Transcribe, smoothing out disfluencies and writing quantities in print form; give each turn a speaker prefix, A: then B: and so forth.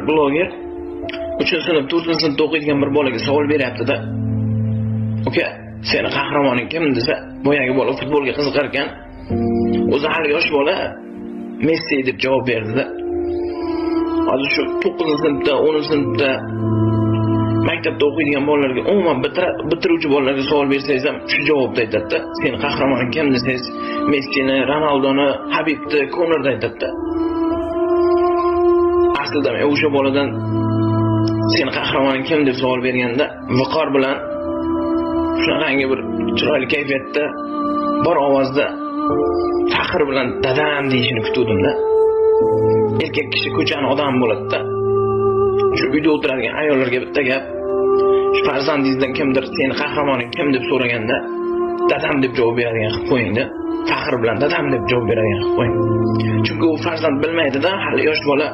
A: bloger 3-sinf, 4-sinfda o'qiydigan bir bolaga savol beryapti-da. Uka, seni qahramoning kim desa, boyagi bola futbolga qiziqar ekan. O'zi hali yosh bola Messi deb javob berdi-da. Hozir shu 9-sinfda, 10-sinfda maktabda o'qiydigan bolalarga, umuman bitiruvchi bolalarga savol bersangiz ham shu javobni aytadi-da. Seni qahramoning kim desangiz, Messini, Ronaldoni, Habibni, Konorni aytadi-da. Aslida men o'sha boladan seni qahramoning kim deb savol berganda, viqor bilan shunaqangi bir chiroyli kayfiyatda, bor ovozda faxr bilan dadam deyishini kutuvdim-da. Erkak kishi ko'chani odam bo'ladi-da. Shu uyda o'tiradigan ayollarga bitta gap, shu farzandingizdan kimdir seni qahramoning kim deb so'raganda, dadam deb javob beradigan qilib qo'ying-da. Faxr bilan dadam deb javob beradigan qilib qo'ying. Chunki u farzand bilmaydi-da, hali yosh bola.